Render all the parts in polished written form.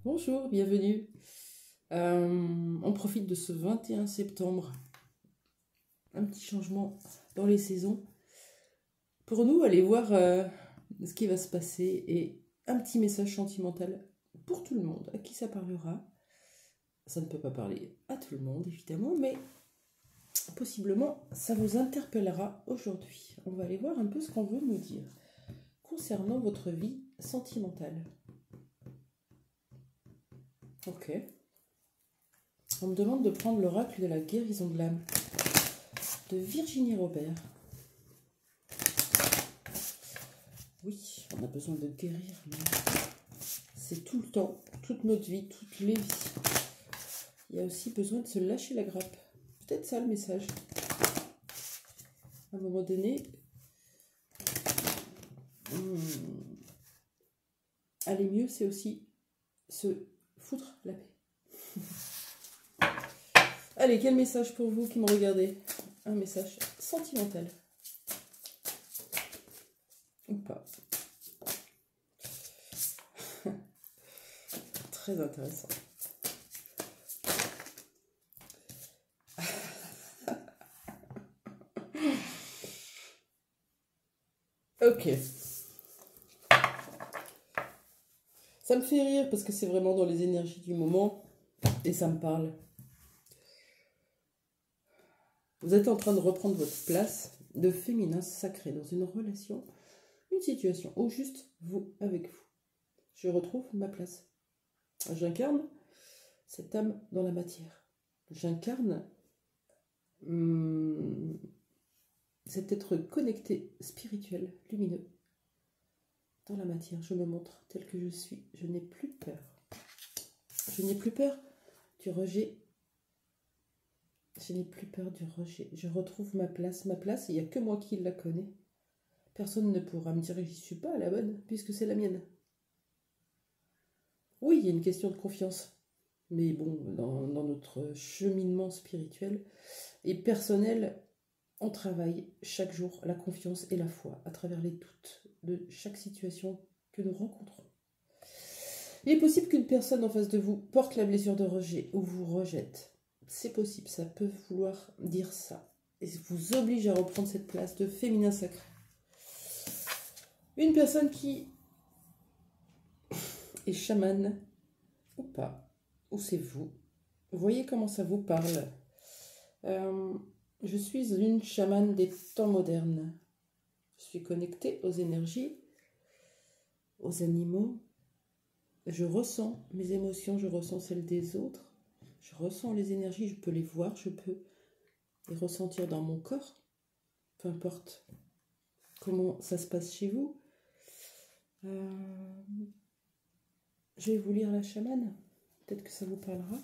Bonjour, bienvenue. On profite de ce 21 septembre. Un petit changement dans les saisons. Pour nous, aller voir ce qui va se passer et un petit message sentimental pour tout le monde. À qui ça parlera? Ça ne peut pas parler à tout le monde, évidemment, mais possiblement, ça vous interpellera aujourd'hui. On va aller voir un peu ce qu'on veut nous dire concernant votre vie sentimentale. Ok. On me demande de prendre l'oracle de la guérison de l'âme de Virginie Robert. Oui, on a besoin de guérir, mais c'est tout le temps, toute notre vie, toutes les vies. Il y a aussi besoin de se lâcher la grappe. Peut-être ça le message. À un moment donné, aller mieux, c'est aussi se foutre la paix. Allez, quel message pour vous qui me regardez? Un message sentimental. Ou pas. Très intéressant. Ok. Ça me fait rire parce que c'est vraiment dans les énergies du moment et ça me parle. Vous êtes en train de reprendre votre place de féminin sacré dans une relation, une situation, ou juste vous avec vous. Je retrouve ma place. J'incarne cette âme dans la matière. J'incarne cet être connecté, spirituel, lumineux, dans la matière. Je me montre tel que je suis. Je n'ai plus peur. Je n'ai plus peur du rejet. Je n'ai plus peur du rejet. Je retrouve ma place. Ma place, il n'y a que moi qui la connais. Personne ne pourra me dire que j'y suis pas à la bonne, puisque c'est la mienne. Oui, il y a une question de confiance. Mais bon, dans notre cheminement spirituel et personnel, on travaille chaque jour la confiance et la foi à travers les doutes de chaque situation que nous rencontrons. Il est possible qu'une personne en face de vous porte la blessure de rejet ou vous rejette. C'est possible, ça peut vouloir dire ça. Et vous oblige à reprendre cette place de féminin sacré. Une personne qui est chamane ou pas, ou c'est vous. Voyez comment ça vous parle. Je suis une chamane des temps modernes. Je suis connectée aux énergies, aux animaux. Je ressens mes émotions, je ressens celles des autres. Je ressens les énergies, je peux les voir, je peux les ressentir dans mon corps. Peu importe comment ça se passe chez vous. Je vais vous lire la chamane. Peut-être que ça vous parlera.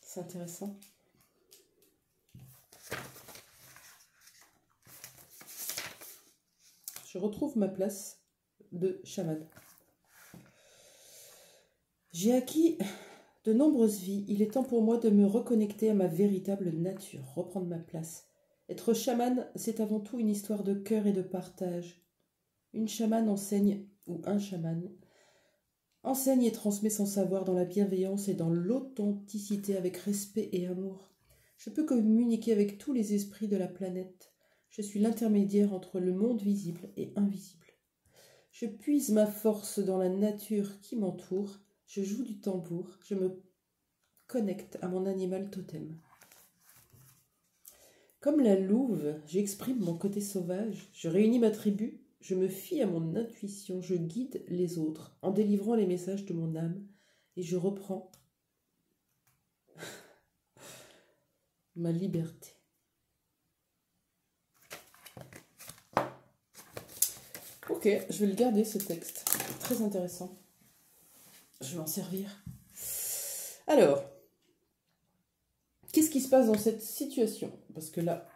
C'est intéressant. Je retrouve ma place de chamane. J'ai acquis de nombreuses vies. Il est temps pour moi de me reconnecter à ma véritable nature, reprendre ma place. Être chamane, c'est avant tout une histoire de cœur et de partage. Une chamane enseigne, ou un chaman, enseigne et transmet son savoir dans la bienveillance et dans l'authenticité avec respect et amour. Je peux communiquer avec tous les esprits de la planète. Je suis l'intermédiaire entre le monde visible et invisible. Je puise ma force dans la nature qui m'entoure. Je joue du tambour. Je me connecte à mon animal totem. Comme la louve, j'exprime mon côté sauvage. Je réunis ma tribu. Je me fie à mon intuition, je guide les autres en délivrant les messages de mon âme et je reprends ma liberté. Ok, je vais le garder ce texte, très intéressant. Je vais m'en servir. Alors, qu'est-ce qui se passe dans cette situation? Parce que là,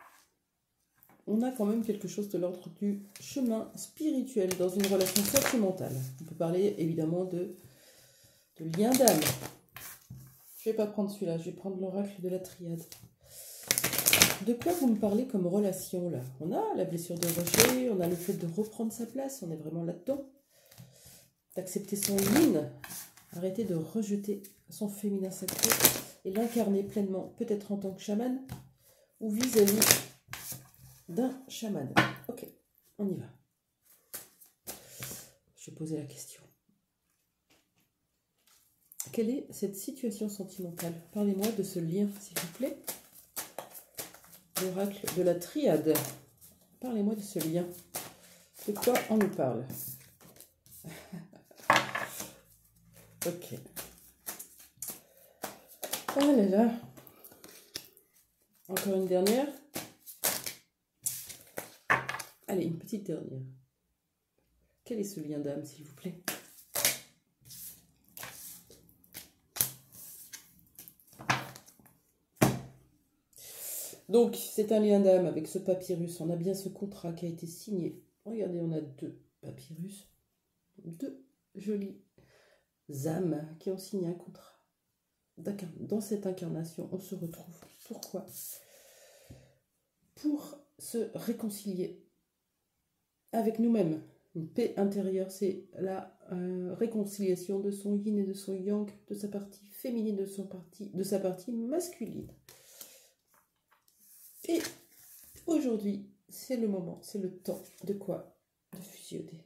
on a quand même quelque chose de l'ordre du chemin spirituel dans une relation sentimentale. On peut parler évidemment de lien d'âme. Je ne vais pas prendre celui-là, je vais prendre l'oracle de la triade. De quoi vous me parlez comme relation là? On a la blessure de rejet, on a le fait de reprendre sa place, on est vraiment là-dedans. d'accepter son yin, arrêter de rejeter son féminin sacré et l'incarner pleinement, peut-être en tant que chaman ou vis-à-vis d'un chaman. Ok, on y va. Je vais poser la question. Quelle est cette situation sentimentale? Parlez-moi de ce lien, s'il vous plaît. L'oracle de la triade. Parlez-moi de ce lien. De quoi on nous parle? Ok. Oh là là. Encore une dernière. Allez, une petite dernière. Quel est ce lien d'âme, s'il vous plaît? Donc, c'est un lien d'âme avec ce papyrus. On a bien ce contrat qui a été signé. Regardez, on a 2 papyrus. 2 jolies âmes qui ont signé un contrat. Dans cette incarnation, on se retrouve. Pourquoi? Pour se réconcilier avec nous-mêmes. Une paix intérieure, c'est la réconciliation de son yin et de son yang, de sa partie féminine, de sa partie masculine. Et aujourd'hui, c'est le moment, c'est le temps de quoi? De fusionner.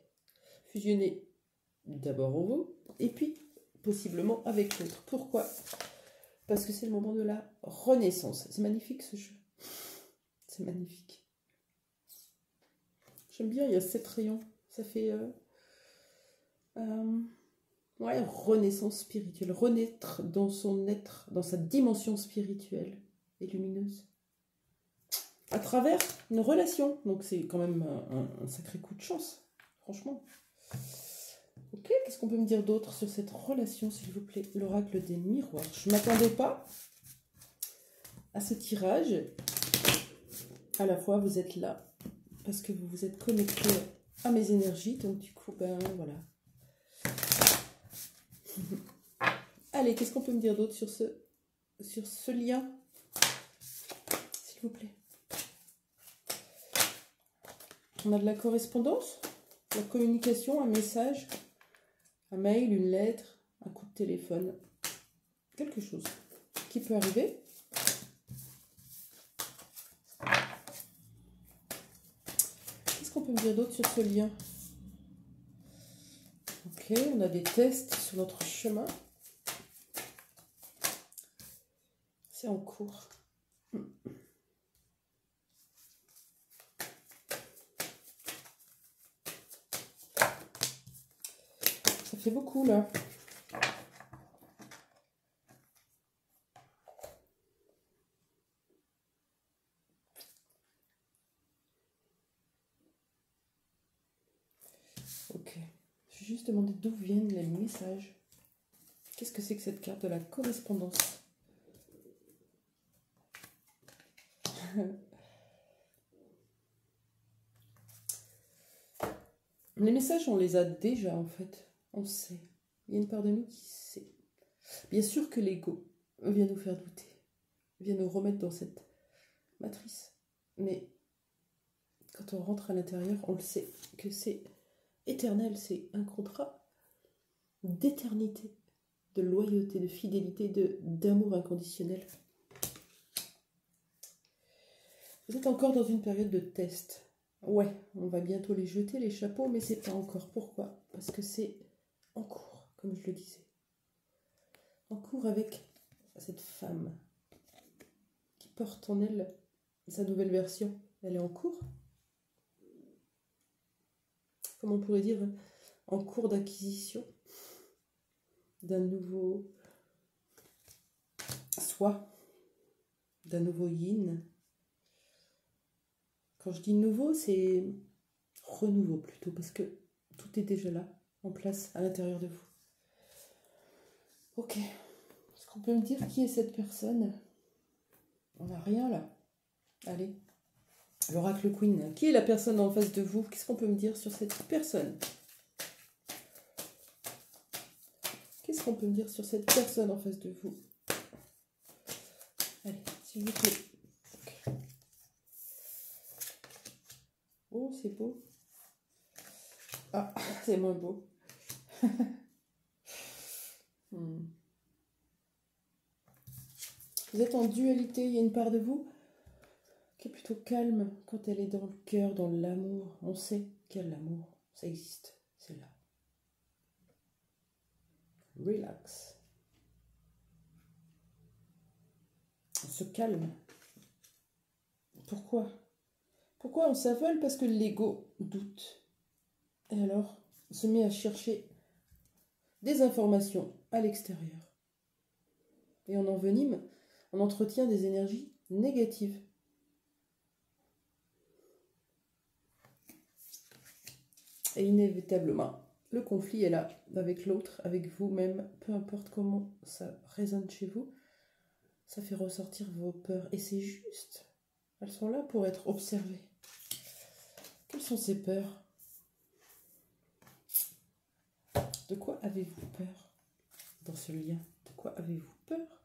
Fusionner d'abord en vous, et puis possiblement avec l'autre. Pourquoi? Parce que c'est le moment de la renaissance. C'est magnifique ce jeu. C'est magnifique. J'aime bien, il y a 7 rayons. Ça fait ouais, renaissance spirituelle. Renaître dans son être, dans sa dimension spirituelle et lumineuse. À travers une relation. Donc c'est quand même un sacré coup de chance, franchement. Ok, qu'est-ce qu'on peut me dire d'autre sur cette relation, s'il vous plaît? L'oracle des miroirs. Je ne m'attendais pas à ce tirage. À la fois, vous êtes là parce que vous vous êtes connecté à mes énergies. Donc du coup, ben voilà. Allez, qu'est-ce qu'on peut me dire d'autre sur ce lien, s'il vous plaît? On a de la correspondance, la communication, un message, un mail, une lettre, un coup de téléphone, quelque chose qui peut arriver. Qu'est-ce qu'on peut me dire d'autre sur ce lien? Ok, on a des tests sur notre chemin. C'est en cours. Ça fait beaucoup là. Ok. Je vais juste demander d'où viennent les messages. Qu'est-ce que c'est que cette carte de la correspondance? Les messages, on les a déjà en fait. On sait. Il y a une part de nous qui sait. Bien sûr que l'ego vient nous faire douter. Vient nous remettre dans cette matrice. Mais quand on rentre à l'intérieur, on le sait que c'est éternel. C'est un contrat d'éternité, de loyauté, de fidélité, d'amour inconditionnel. Vous êtes encore dans une période de test. Ouais, on va bientôt les jeter, les chapeaux, mais c'est pas encore. Pourquoi? Parce que c'est en cours, comme je le disais. En cours avec cette femme qui porte en elle sa nouvelle version. Elle est en cours. Comment on pourrait dire? En cours d'acquisition d'un nouveau soi, d'un nouveau yin. Quand je dis nouveau, c'est renouveau plutôt, parce que tout est déjà là, en place, à l'intérieur de vous. Ok. Est-ce qu'on peut me dire qui est cette personne? On n'a rien là. Allez. L'oracle Queen. Qui est la personne en face de vous? Qu'est-ce qu'on peut me dire sur cette personne? Qu'est-ce qu'on peut me dire sur cette personne en face de vous? Allez, s'il vous plaît. Okay. Oh, c'est beau. Ah, c'est moins beau. Hmm. Vous êtes en dualité, il y a une part de vous qui est plutôt calme quand elle est dans le cœur, dans l'amour. On sait qu'il y a l'amour, ça existe, c'est là. Relax. On se calme. Pourquoi? Pourquoi on s'avale? Parce que l'ego doute. Et alors, on se met à chercher des informations à l'extérieur. Et on envenime, on entretient des énergies négatives. Et inévitablement, le conflit est là, avec l'autre, avec vous-même, peu importe comment ça résonne chez vous, ça fait ressortir vos peurs. Et c'est juste, elles sont là pour être observées. Quelles sont ces peurs? De quoi avez-vous peur dans ce lien? De quoi avez-vous peur?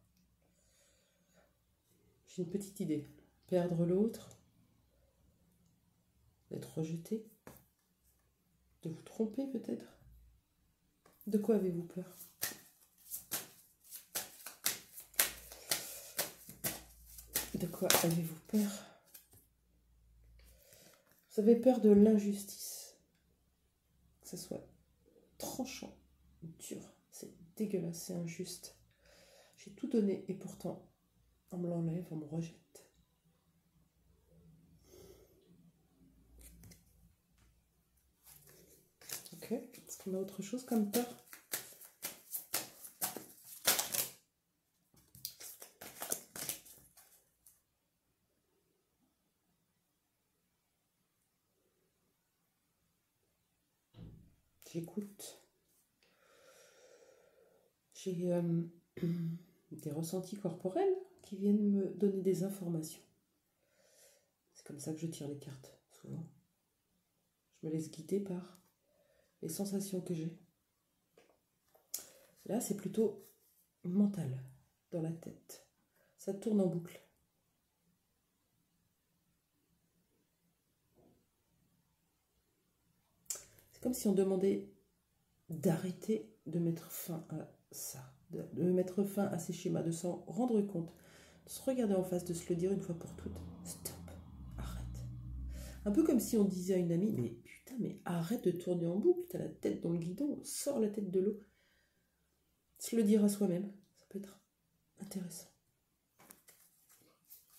J'ai une petite idée. Perdre l'autre, d'être rejeté, de vous tromper peut-être. De quoi avez-vous peur? De quoi avez-vous peur? Vous avez peur de l'injustice. Que ce soit tranchant, dur, c'est dégueulasse, c'est injuste. J'ai tout donné et pourtant, on me l'enlève, on me rejette. Ok, est-ce qu'on a autre chose comme peur? J'écoute. J'ai des ressentis corporels qui viennent me donner des informations. C'est comme ça que je tire les cartes, souvent. Je me laisse guider par les sensations que j'ai. Là, c'est plutôt mental, dans la tête. Ça tourne en boucle. C'est comme si on demandait d'arrêter de mettre fin à ça, de mettre fin à ces schémas, de s'en rendre compte, de se regarder en face, de se le dire une fois pour toutes. Stop, arrête. Un peu comme si on disait à une amie, mais putain, mais arrête de tourner en boucle, t'as la tête dans le guidon, sors la tête de l'eau. Se le dire à soi-même, ça peut être intéressant.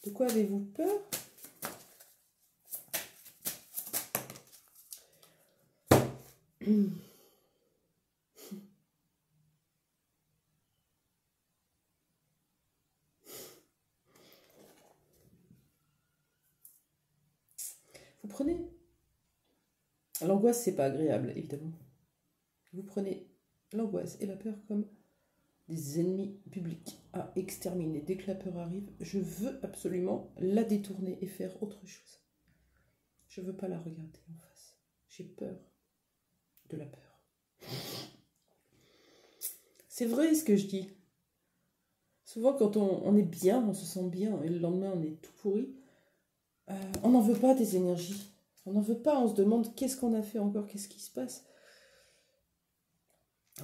De quoi avez-vous peur? Vous prenez... L'angoisse, c'est pas agréable, évidemment. Vous prenez l'angoisse et la peur comme des ennemis publics à exterminer. Dès que la peur arrive, je veux absolument la détourner et faire autre chose. Je veux pas la regarder en face. J'ai peur de la peur. C'est vrai ce que je dis. Souvent, quand on est bien, on se sent bien, et le lendemain, on est tout pourri, on n'en veut pas des énergies. On n'en veut pas, on se demande qu'est-ce qu'on a fait encore, qu'est-ce qui se passe.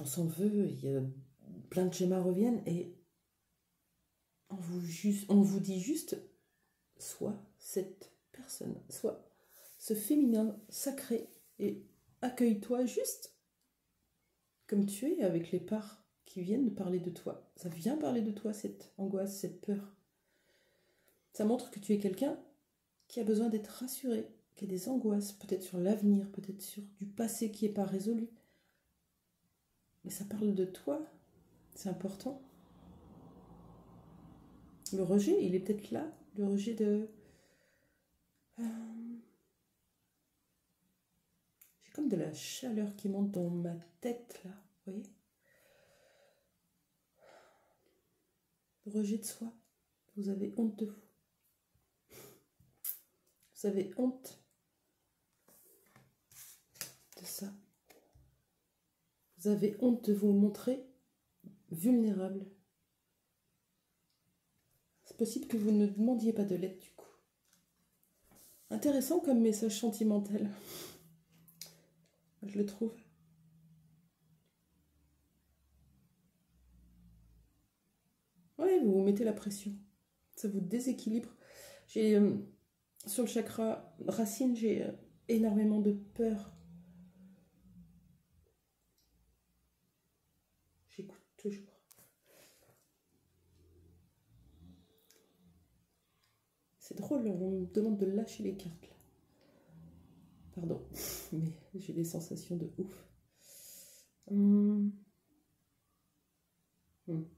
On s'en veut, il y a plein de schémas reviennent, et on vous dit juste, sois cette personne, sois ce féminin sacré, et accueille-toi juste comme tu es, avec les parts qui viennent parler de toi. Ça vient parler de toi, cette angoisse, cette peur. Ça montre que tu es quelqu'un qui a besoin d'être rassuré, qui a des angoisses, peut-être sur l'avenir, peut-être sur du passé qui n'est pas résolu. Mais ça parle de toi, c'est important. Le rejet, il est peut-être là, le rejet de... J'ai comme de la chaleur qui monte dans ma tête, là, vous voyez? Le rejet de soi. Vous avez honte de vous. Vous avez honte de ça. Vous avez honte de vous montrer vulnérable. C'est possible que vous ne demandiez pas de l'aide du coup. Intéressant comme message sentimental. Je le trouve. Ouais, vous vous mettez la pression. Ça vous déséquilibre. J'ai sur le chakra racine, j'ai énormément de peur. J'écoute toujours. C'est drôle, on me demande de lâcher les cartes là. Pardon, mais j'ai des sensations de ouf. Hum, hum.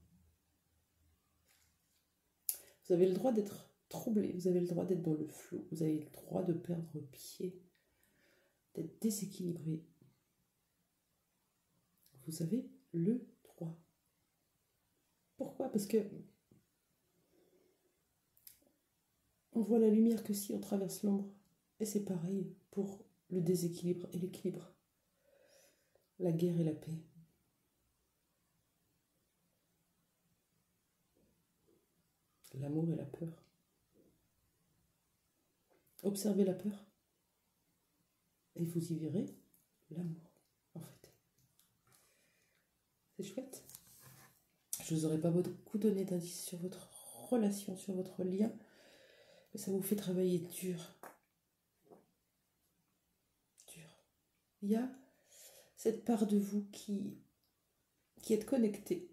Vous avez le droit d'être troublé, vous avez le droit d'être dans le flou, vous avez le droit de perdre pied, d'être déséquilibré. Vous avez le droit. Pourquoi? Parce que on voit la lumière que si on traverse l'ombre. Et c'est pareil pour le déséquilibre et l'équilibre. La guerre et la paix. L'amour et la peur. Observez la peur. Et vous y verrez l'amour, en fait. C'est chouette. Je vous aurais pas beaucoup donné d'indices sur votre relation, sur votre lien. Mais ça vous fait travailler dur. Dur. Il y a cette part de vous qui est connectée,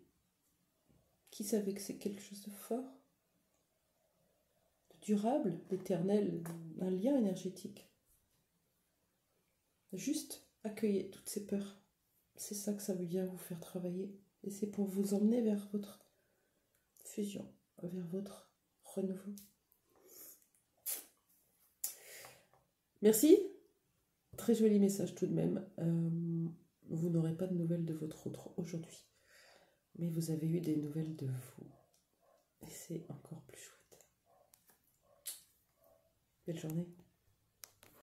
qui savait que c'est quelque chose de fort, de durable, d'éternel, un lien énergétique. Juste accueillez toutes ces peurs. C'est ça que ça vient vous faire travailler. Et c'est pour vous emmener vers votre fusion, vers votre renouveau. Merci. Très joli message tout de même. Vous n'aurez pas de nouvelles de votre autre aujourd'hui. Mais vous avez eu des nouvelles de vous. Et c'est encore plus chouette. Belle journée.